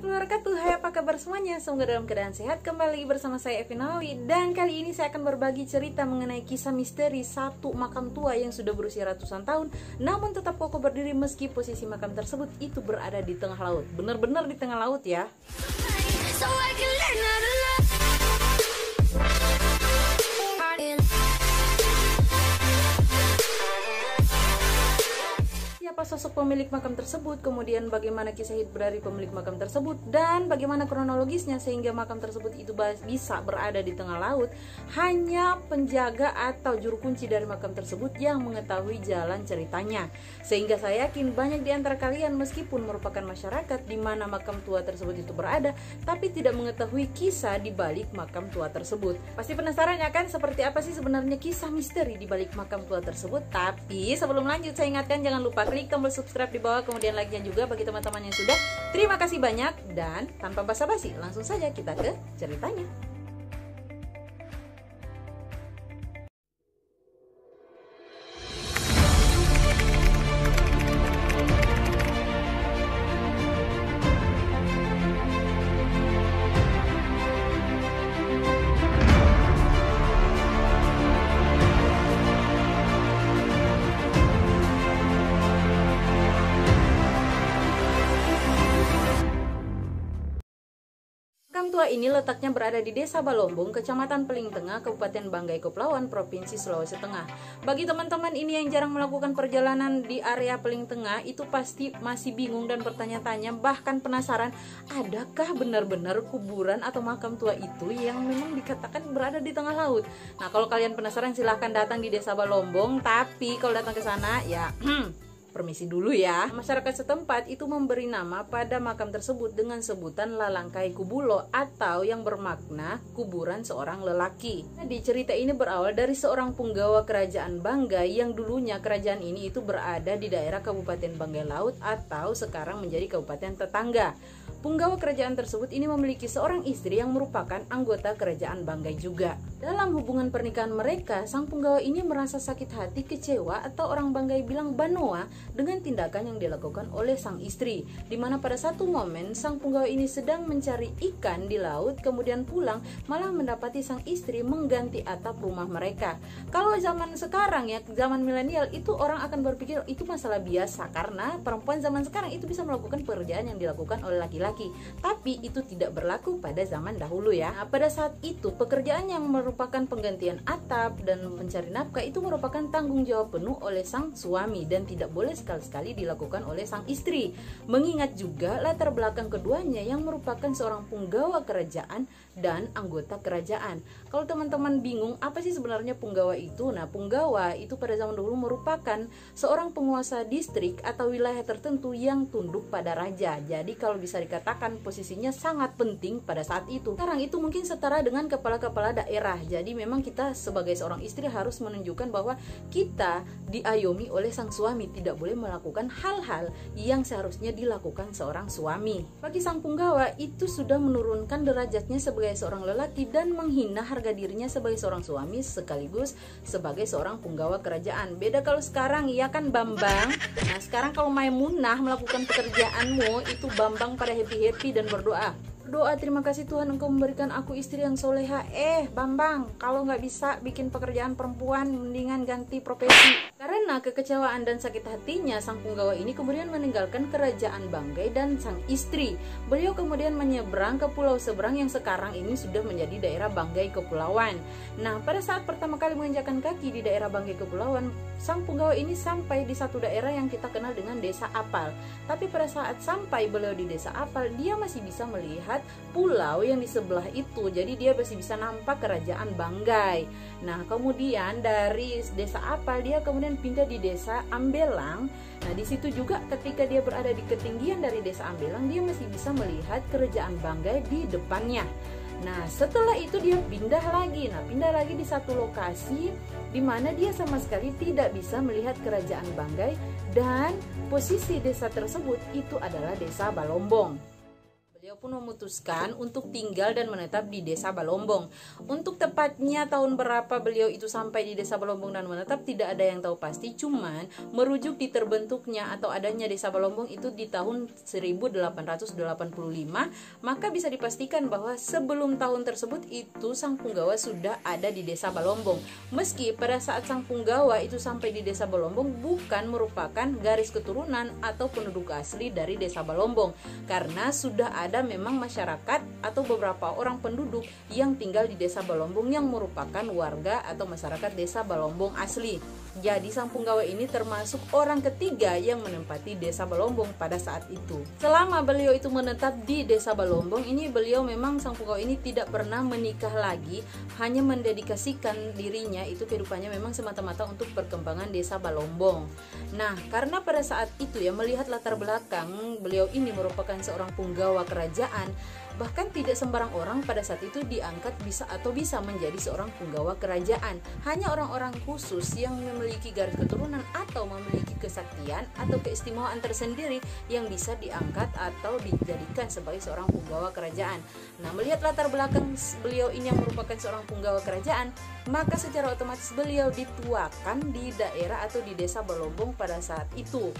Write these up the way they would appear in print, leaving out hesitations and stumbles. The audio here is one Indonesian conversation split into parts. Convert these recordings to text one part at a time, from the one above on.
warahmatullahi wabarakatuh. Hai, apa kabar semuanya? Semoga dalam keadaan sehat. Kembali bersama saya Evi Nawawi. Dan kali ini saya akan berbagi cerita mengenai kisah misteri satu makam tua yang sudah berusia ratusan tahun, namun tetap kokoh berdiri meski posisi makam tersebut itu berada di tengah laut. Benar-benar di tengah laut ya. Siapa sosok pemilik makam tersebut, kemudian bagaimana kisah hidup dari pemilik makam tersebut, dan bagaimana kronologisnya sehingga makam tersebut itu bisa berada di tengah laut. Hanya penjaga atau juru kunci dari makam tersebut yang mengetahui jalan ceritanya. Sehingga saya yakin banyak di antara kalian meskipun merupakan masyarakat di mana makam tua tersebut itu berada, tapi tidak mengetahui kisah di balik makam tua tersebut. Pasti penasaran ya kan, seperti apa sih sebenarnya kisah misteri di balik makam tua tersebut? Tapi sebelum lanjut saya ingatkan jangan lupa klik tombol subscribe di bawah, kemudian like-nya juga bagi teman-teman yang sudah. Terima kasih banyak, dan tanpa basa-basi langsung saja kita ke ceritanya. Makam tua ini letaknya berada di Desa Balombong, Kecamatan Peling Tengah, Kabupaten Banggai Kepulauan, Provinsi Sulawesi Tengah. Bagi teman-teman ini yang jarang melakukan perjalanan di area Peling Tengah, itu pasti masih bingung dan bertanya-tanya, bahkan penasaran, adakah benar-benar kuburan atau makam tua itu yang memang dikatakan berada di tengah laut? Nah, kalau kalian penasaran silahkan datang di Desa Balombong, tapi kalau datang ke sana ya permisi dulu ya. Masyarakat setempat itu memberi nama pada makam tersebut dengan sebutan Lalangkai Kubulo atau yang bermakna kuburan seorang lelaki. Jadi cerita ini berawal dari seorang punggawa kerajaan Banggai yang dulunya kerajaan ini itu berada di daerah Kabupaten Banggai Laut atau sekarang menjadi kabupaten tetangga. Punggawa kerajaan tersebut ini memiliki seorang istri yang merupakan anggota kerajaan Banggai juga. Dalam hubungan pernikahan mereka, sang punggawa ini merasa sakit hati, kecewa, atau orang Banggai bilang banoa dengan tindakan yang dilakukan oleh sang istri, di mana pada satu momen sang punggawa ini sedang mencari ikan di laut, kemudian pulang malah mendapati sang istri mengganti atap rumah mereka. Kalau zaman sekarang ya, zaman milenial, itu orang akan berpikir itu masalah biasa karena perempuan zaman sekarang itu bisa melakukan pekerjaan yang dilakukan oleh laki-laki. Tapi itu tidak berlaku pada zaman dahulu ya. Nah, pada saat itu pekerjaan yang merupakan penggantian atap dan mencari nafkah itu merupakan tanggung jawab penuh oleh sang suami dan tidak boleh sekali-sekali dilakukan oleh sang istri. Mengingat juga latar belakang keduanya yang merupakan seorang punggawa kerajaan dan anggota kerajaan. Kalau teman-teman bingung apa sih sebenarnya punggawa itu? Nah, punggawa itu pada zaman dahulu merupakan seorang penguasa distrik atau wilayah tertentu yang tunduk pada raja. Jadi kalau bisa dikatakan posisinya sangat penting pada saat itu. Sekarang itu mungkin setara dengan kepala-kepala daerah. Jadi memang kita sebagai seorang istri harus menunjukkan bahwa kita diayomi oleh sang suami, tidak boleh melakukan hal-hal yang seharusnya dilakukan seorang suami. Bagi sang punggawa itu sudah menurunkan derajatnya sebagai seorang lelaki dan menghina harga dirinya sebagai seorang suami sekaligus sebagai seorang punggawa kerajaan. Beda kalau sekarang ya kan Bambang. Nah, sekarang kalau Maimunah melakukan pekerjaanmu itu Bambang pada happy-happy dan berdoa, terima kasih Tuhan engkau memberikan aku istri yang soleha. Bambang, kalau nggak bisa bikin pekerjaan perempuan, mendingan ganti profesi. Karena kekecewaan dan sakit hatinya, sang punggawa ini kemudian meninggalkan kerajaan Banggai dan sang istri. Beliau kemudian menyeberang ke pulau seberang yang sekarang ini sudah menjadi daerah Banggai Kepulauan. Nah, pada saat pertama kali menginjakan kaki di daerah Banggai Kepulauan, sang punggawa ini sampai di satu daerah yang kita kenal dengan Desa Apal. Tapi pada saat sampai beliau di Desa Apal, dia masih bisa melihat pulau yang di sebelah itu, jadi dia masih bisa nampak kerajaan Banggai. Nah, kemudian dari Desa Apal dia kemudian pindah di Desa Ambelang. Nah, di situ juga ketika dia berada di ketinggian dari Desa Ambelang, dia masih bisa melihat kerajaan Banggai di depannya. Nah, setelah itu dia pindah lagi. Nah, pindah lagi di satu lokasi di mana dia sama sekali tidak bisa melihat kerajaan Banggai dan posisi desa tersebut itu adalah Desa Balombong. Beliau pun memutuskan untuk tinggal dan menetap di Desa Balombong. Untuk tepatnya tahun berapa beliau itu sampai di Desa Balombong dan menetap tidak ada yang tahu pasti, cuman merujuk di terbentuknya atau adanya Desa Balombong itu di tahun 1885, maka bisa dipastikan bahwa sebelum tahun tersebut itu Sang Punggawa sudah ada di Desa Balombong. Meski pada saat Sang Punggawa itu sampai di Desa Balombong bukan merupakan garis keturunan atau penduduk asli dari Desa Balombong, karena sudah ada memang masyarakat atau beberapa orang penduduk yang tinggal di Desa Balombong yang merupakan warga atau masyarakat Desa Balombong asli. Jadi Sang Punggawa ini termasuk orang ketiga yang menempati Desa Balombong pada saat itu. Selama beliau itu menetap di Desa Balombong ini, beliau memang Sang Punggawa ini tidak pernah menikah lagi, hanya mendedikasikan dirinya itu kehidupannya memang semata-mata untuk perkembangan Desa Balombong. Nah, karena pada saat itu ya, melihat latar belakang beliau ini merupakan seorang punggawa kerajaan, bahkan tidak sembarang orang pada saat itu diangkat bisa menjadi seorang punggawa kerajaan. Hanya orang-orang khusus yang memiliki garis keturunan atau memiliki kesaktian atau keistimewaan tersendiri yang bisa diangkat atau dijadikan sebagai seorang punggawa kerajaan. Nah, melihat latar belakang beliau ini yang merupakan seorang punggawa kerajaan, maka secara otomatis beliau dituakan di daerah atau di Desa Balombong pada saat itu.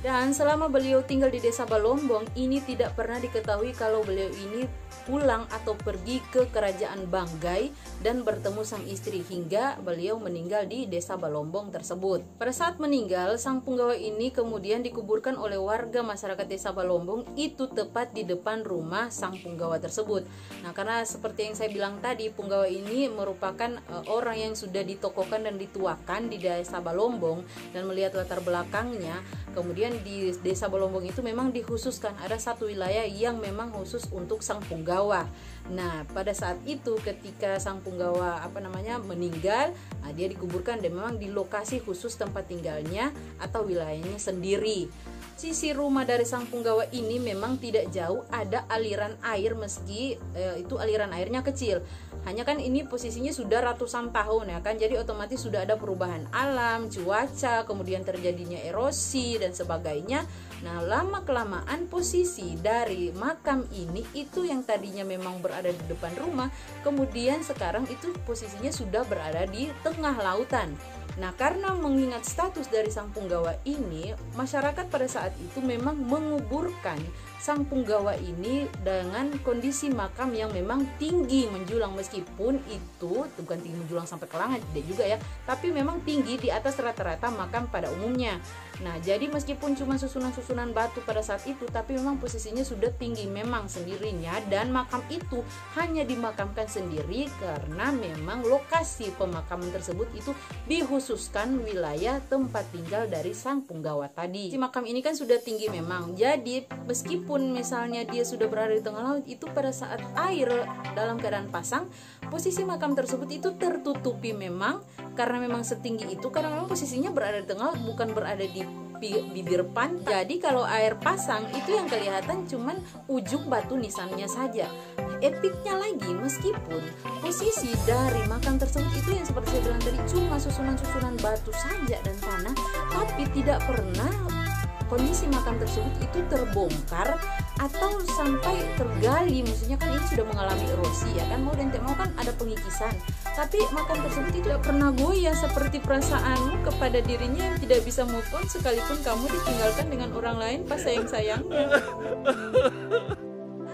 Dan selama beliau tinggal di Desa Balombong ini tidak pernah diketahui kalau beliau ini pulang atau pergi ke kerajaan Banggai dan bertemu sang istri hingga beliau meninggal di Desa Balombong tersebut. Pada saat meninggal, Sang Punggawa ini kemudian dikuburkan oleh warga masyarakat Desa Balombong itu tepat di depan rumah Sang Punggawa tersebut. Nah, karena seperti yang saya bilang tadi, Punggawa ini merupakan orang yang sudah ditokohkan dan dituakan di Desa Balombong, dan melihat latar belakangnya, kemudian di Desa Balombong itu memang dikhususkan ada satu wilayah yang memang khusus untuk Sang Punggawa. Nah, pada saat itu ketika Sang Punggawa meninggal, dia dikuburkan dan memang di lokasi khusus tempat tinggalnya atau wilayahnya sendiri. Sisi rumah dari Sang Punggawa ini memang tidak jauh ada aliran air, meski itu aliran airnya kecil. Hanya kan ini posisinya sudah ratusan tahun ya kan, jadi otomatis sudah ada perubahan alam, cuaca, kemudian terjadinya erosi dan sebagainya. Nah, lama-kelamaan posisi dari makam ini itu yang tadinya memang berada di depan rumah, kemudian sekarang itu posisinya sudah berada di tengah lautan. Nah, karena mengingat status dari Sang Punggawa ini, masyarakat pada saat itu memang menguburkan Sang Punggawa ini dengan kondisi makam yang memang tinggi menjulang, meskipun itu bukan tinggi menjulang sampai ke langit, tidak juga ya, tapi memang tinggi di atas rata-rata makam pada umumnya. Nah, jadi meskipun cuma susunan-susunan batu pada saat itu, tapi memang posisinya sudah tinggi memang sendirinya, dan makam itu hanya dimakamkan sendiri karena memang lokasi pemakaman tersebut itu dikhususkan wilayah tempat tinggal dari Sang Punggawa tadi. Si makam ini kan sudah tinggi memang, jadi meskipun misalnya dia sudah berada di tengah laut, itu pada saat air dalam keadaan pasang, posisi makam tersebut itu tertutupi memang karena memang setinggi itu, karena memang posisinya berada di tengah laut, bukan berada di bibir pantai. Jadi kalau air pasang itu yang kelihatan cuman ujung batu nisannya saja. Epiknya lagi, meskipun posisi dari makam tersebut itu yang seperti saya bilang tadi cuma susunan-susunan batu saja dan tanah, tapi tidak pernah kondisi makam tersebut itu terbongkar atau sampai tergali. Maksudnya kan ini sudah mengalami erosi ya kan, mau dan tidak mau kan ada pengikisan, tapi makam tersebut itu tidak pernah goyah seperti perasaanmu kepada dirinya yang tidak bisa move on sekalipun kamu ditinggalkan dengan orang lain pas sayang-sayangnya.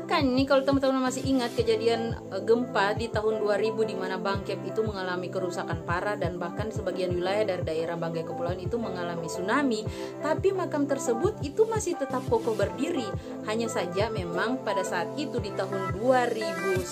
Kan ini kalau teman-teman masih ingat kejadian gempa di tahun 2000 di mana Bangkep itu mengalami kerusakan parah dan bahkan sebagian wilayah dari daerah Banggai Kepulauan itu mengalami tsunami, tapi makam tersebut itu masih tetap kokoh berdiri. Hanya saja memang pada saat itu di tahun 2001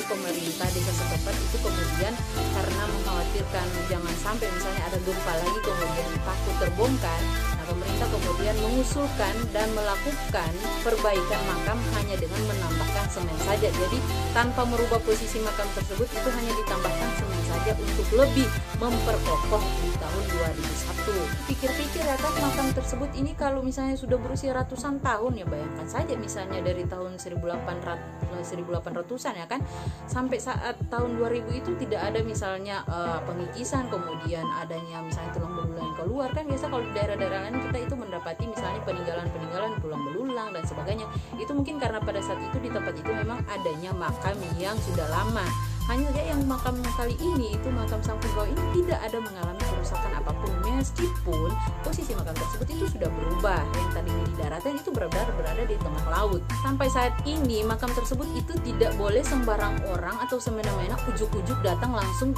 pemerintah desa setempat itu kemudian karena mengkhawatirkan jangan sampai misalnya ada gempa lagi kemudian takut terbongkar, nah pemerintah kemudian mengusulkan dan melakukan perbaikan makam hanya dengan menambahkan semen saja. Jadi tanpa merubah posisi makam tersebut, itu hanya ditambahkan semen saja untuk lebih memperkokoh di tahun 2001. Pikir-pikir ya kan, makam tersebut ini kalau misalnya sudah berusia ratusan tahun, ya bayangkan saja misalnya dari tahun 1800-an ya kan, sampai saat tahun 2000 itu tidak ada misalnya pengikisan, kemudian adanya misalnya tulang belulang keluar kan, biasa kalau di daerah-daerah lain kita itu mendapati misalnya peninggalan-peninggalan tulang belulang dan sebagainya. Itu mungkin karena pada saat itu di tempat itu memang adanya makam yang sudah lama. Hanya saja yang makam kali ini itu makam Sang Punggawa ini tidak ada mengalami kerusakan apapun, meskipun posisi makam tersebut itu sudah berubah. Yang tadinya di daratan itu berada di tengah laut. Sampai saat ini makam tersebut itu tidak boleh sembarang orang atau semena-mena ujuk-ujuk datang langsung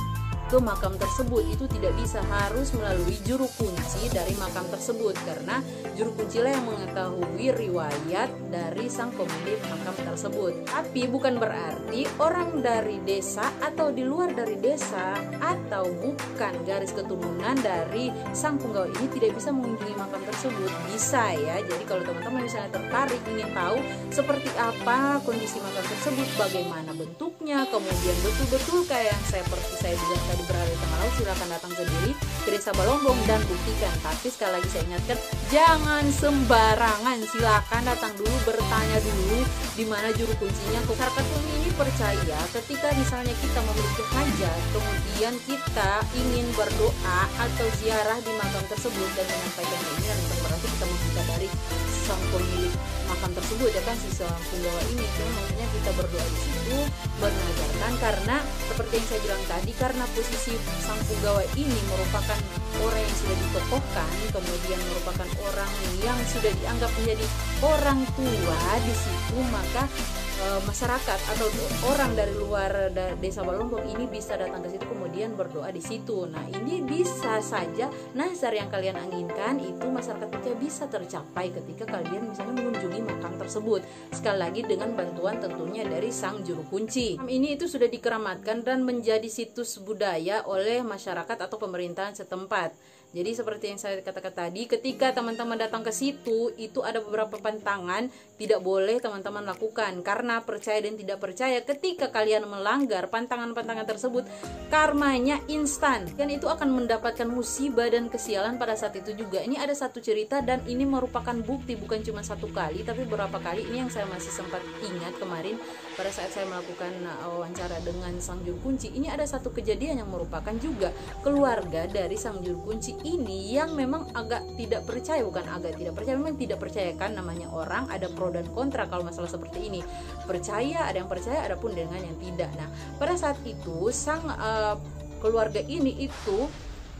ke makam tersebut. Itu tidak bisa, harus melalui juru kunci dari makam tersebut, karena juru kuncilah yang mengetahui riwayat dari sang pemilik makam tersebut. Tapi bukan berarti orang dari desa atau di luar dari desa atau bukan garis keturunan dari Sang Punggawa ini tidak bisa mengunjungi makam tersebut. Bisa ya. Jadi kalau teman-teman misalnya tertarik ingin tahu seperti apa kondisi makam tersebut, bagaimana bentuknya, kemudian betul-betul kayak yang seperti saya bilang tadi berada di tengah laut, silakan datang sendiri ke Desa Balombong dan buktikan. Tapi sekali lagi saya ingatkan, jangan sembarangan, silakan datang dulu, bertanya dulu di mana juru kuncinya. Masyarakat ini percaya ketika misalnya kita memiliki hajat, kemudian kita ingin berdoa atau ziarah di makam tersebut dan menyampaikan keinginan, bukan berarti kita meminta dari sang pemilik makam tersebut ya kan, si Sang Punggawa ini. Cuma maksudnya kita berdoa di situ, mengajarkan, karena seperti yang saya bilang tadi, karena posisi Sang Punggawa ini merupakan orang yang sudah ditokohkan, kemudian merupakan orang yang sudah dianggap menjadi orang tua di situ, maka masyarakat atau orang dari luar Desa Balombong ini bisa datang ke situ kemudian berdoa di situ. Nah, ini bisa saja nazar yang kalian inginkan itu masyarakat percaya bisa tercapai ketika kalian misalnya mengunjungi makam tersebut. Sekali lagi dengan bantuan tentunya dari sang juru kunci. Ini itu sudah dikeramatkan dan menjadi situs budaya oleh masyarakat atau pemerintahan setempat. Jadi seperti yang saya katakan tadi, ketika teman-teman datang ke situ, itu ada beberapa pantangan tidak boleh teman-teman lakukan, karena percaya dan tidak percaya ketika kalian melanggar pantangan-pantangan tersebut, karmanya instan, dan itu akan mendapatkan musibah dan kesialan pada saat itu juga. Ini ada satu cerita dan ini merupakan bukti, bukan cuma satu kali tapi beberapa kali. Ini yang saya masih sempat ingat kemarin pada saat saya melakukan wawancara dengan sang juru kunci. Ini ada satu kejadian yang merupakan juga keluarga dari sang juru kunci ini yang memang agak tidak percaya, bukan agak tidak percaya, memang tidak percaya, kan namanya orang ada pro dan kontra kalau masalah seperti ini. Percaya, ada yang percaya, ada pun dengan yang tidak. Nah, pada saat itu sang keluarga ini itu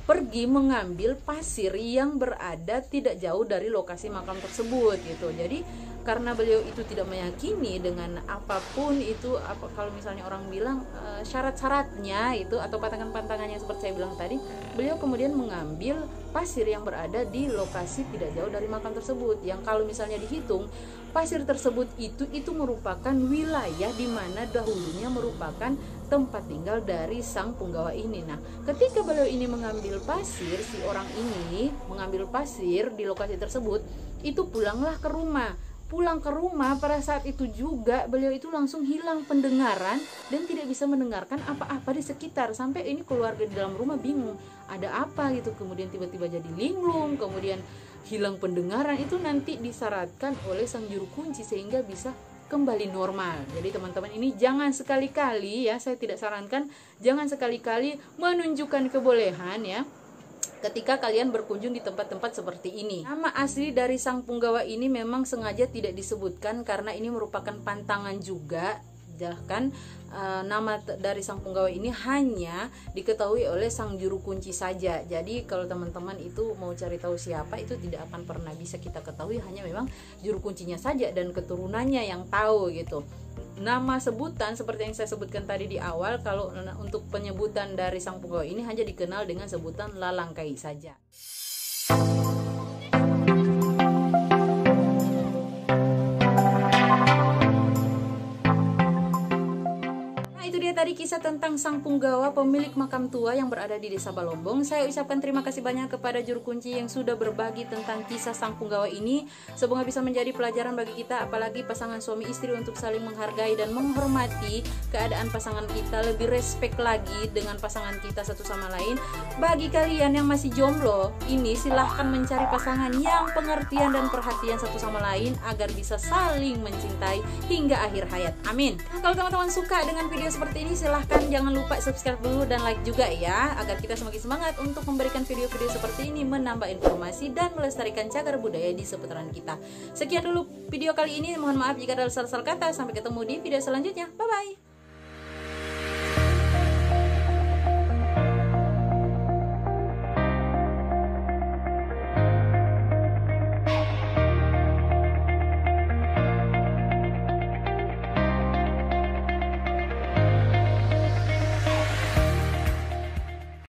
pergi mengambil pasir yang berada tidak jauh dari lokasi makam tersebut gitu. Jadi karena beliau itu tidak meyakini dengan apapun itu, kalau misalnya orang bilang syarat-syaratnya itu atau pantangan-pantangan yang seperti saya bilang tadi, beliau kemudian mengambil pasir yang berada di lokasi tidak jauh dari makam tersebut, yang kalau misalnya dihitung pasir tersebut itu merupakan wilayah di mana dahulunya merupakan tempat tinggal dari Sang Punggawa ini. Nah, ketika beliau ini mengambil pasir, si orang ini mengambil pasir di lokasi tersebut, itu pulanglah ke rumah. Pulang ke rumah pada saat itu juga beliau itu langsung hilang pendengaran dan tidak bisa mendengarkan apa-apa di sekitar. Sampai ini keluarga di dalam rumah bingung, ada apa gitu. Kemudian tiba-tiba jadi linglung, kemudian hilang pendengaran. Itu nanti disyaratkan oleh sang juru kunci sehingga bisa kembali normal. Jadi teman-teman ini jangan sekali-kali ya, saya tidak sarankan, jangan sekali-kali menunjukkan kebolehan ya ketika kalian berkunjung di tempat-tempat seperti ini. Nama asli dari Sang Punggawa ini memang sengaja tidak disebutkan karena ini merupakan pantangan juga. Bahkan nama dari Sang Punggawa ini hanya diketahui oleh sang juru kunci saja. Jadi kalau teman-teman itu mau cari tahu siapa, itu tidak akan pernah bisa kita ketahui, hanya memang juru kuncinya saja dan keturunannya yang tahu gitu. Nama sebutan seperti yang saya sebutkan tadi di awal, kalau untuk penyebutan dari Sang Punggawa ini hanya dikenal dengan sebutan Lalangkai saja. Tadi kisah tentang Sang Punggawa, pemilik makam tua yang berada di Desa Balombong. Saya ucapkan terima kasih banyak kepada juru kunci yang sudah berbagi tentang kisah Sang Punggawa ini. Semoga bisa menjadi pelajaran bagi kita, apalagi pasangan suami istri, untuk saling menghargai dan menghormati keadaan pasangan kita, lebih respect lagi dengan pasangan kita satu sama lain. Bagi kalian yang masih jomblo ini, silahkan mencari pasangan yang pengertian dan perhatian satu sama lain agar bisa saling mencintai hingga akhir hayat. Amin. Nah, kalau teman-teman suka dengan video seperti ini, silahkan jangan lupa subscribe dulu dan like juga ya, agar kita semakin semangat untuk memberikan video-video seperti ini, menambah informasi dan melestarikan cagar budaya di seputaran kita. Sekian dulu video kali ini, mohon maaf jika ada salah-salah kata. Sampai ketemu di video selanjutnya, bye bye.